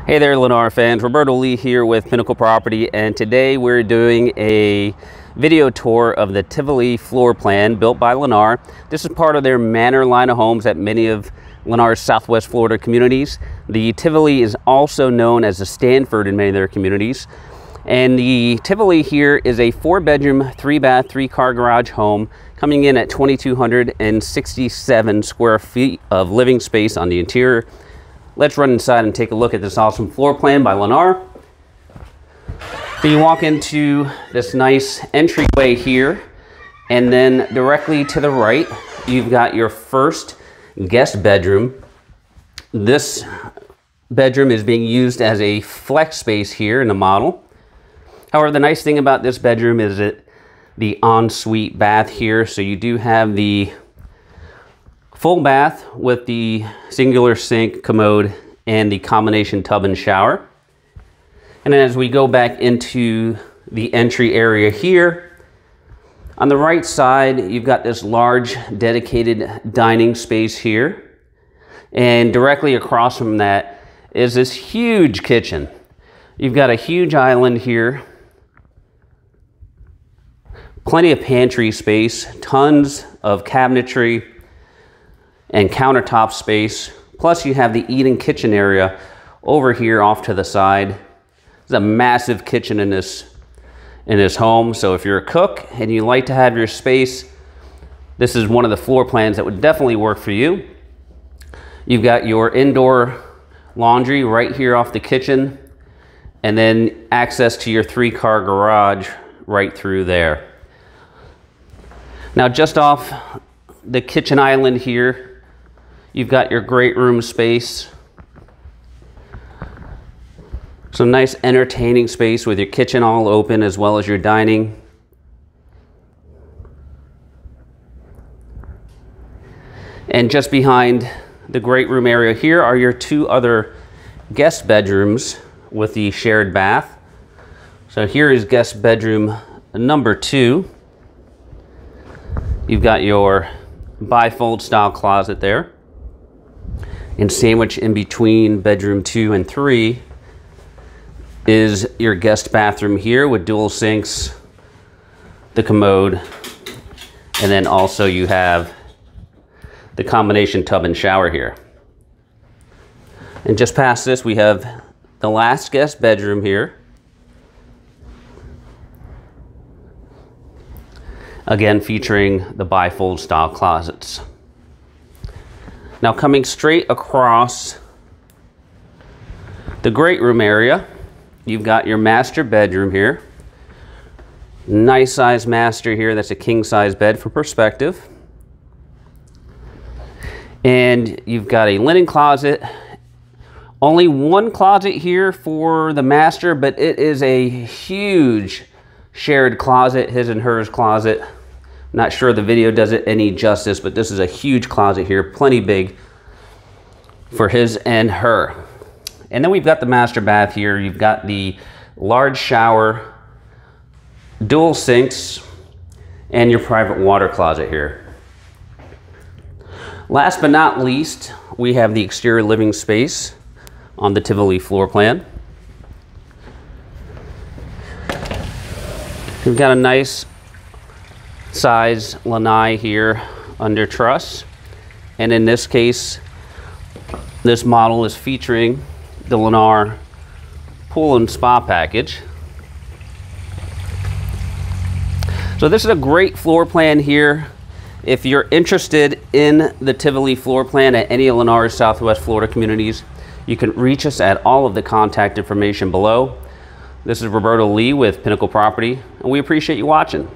Hey there, Lennar fans. Roberto Lee here with Pinnacle Property, and today we're doing a video tour of the Tivoli floor plan built by Lennar. This is part of their Manor line of homes at many of Lennars Southwest Florida communities. The Tivoli is also known as the Stanford in many of their communities. And the Tivoli here is a 4-bedroom, 3-bath, 3-car garage home coming in at 2,267 square feet of living space on the interior. Let's run inside and take a look at this awesome floor plan by Lennar. So you walk into this nice entryway here, and then directly to the right, you've got your first guest bedroom. This bedroom is being used as a flex space here in the model. However, the nice thing about this bedroom is the ensuite bath here. So you do have the full bath with the singular sink, commode, and the combination tub and shower. And then as we go back into the entry area here, on the right side, you've got this large dedicated dining space here. And directly across from that is this huge kitchen. You've got a huge island here, plenty of pantry space, tons of cabinetry and countertop space. Plus you have the eating kitchen area over here off to the side. There's a massive kitchen in this home. So if you're a cook and you like to have your space, this is one of the floor plans that would definitely work for you. You've got your indoor laundry right here off the kitchen, and then access to your 3-car garage right through there. Now just off the kitchen island here, you've got your great room space. Some nice entertaining space with your kitchen all open as well as your dining. And just behind the great room area here are your 2 other guest bedrooms with the shared bath. So here is guest bedroom number 2. You've got your bifold style closet there. And sandwiched in between bedroom 2 and 3 is your guest bathroom here with dual sinks, the commode, and then also you have the combination tub and shower here. And just past this, we have the last guest bedroom here. Again, featuring the bifold style closets. Now coming straight across the great room area, you've got your master bedroom here. Nice size master here. That's a king size bed for perspective. And you've got a linen closet. Only one closet here for the master, but it is a huge shared closet, his and hers closet. Not sure the video does it any justice, but this is a huge closet here, plenty big for his and her. And then we've got the master bath here. You've got the large shower, dual sinks, and your private water closet here. Last but not least, we have the exterior living space on the Tivoli floor plan. We've got a nice size lanai here under truss, and in this case this model is featuring the Lennar pool and spa package. So this is a great floor plan here. If you're interested in the Tivoli floor plan at any of Lennars Southwest Florida communities, you can reach us at all of the contact information below. This is Roberto Lee with Pinnacle Property, and we appreciate you watching.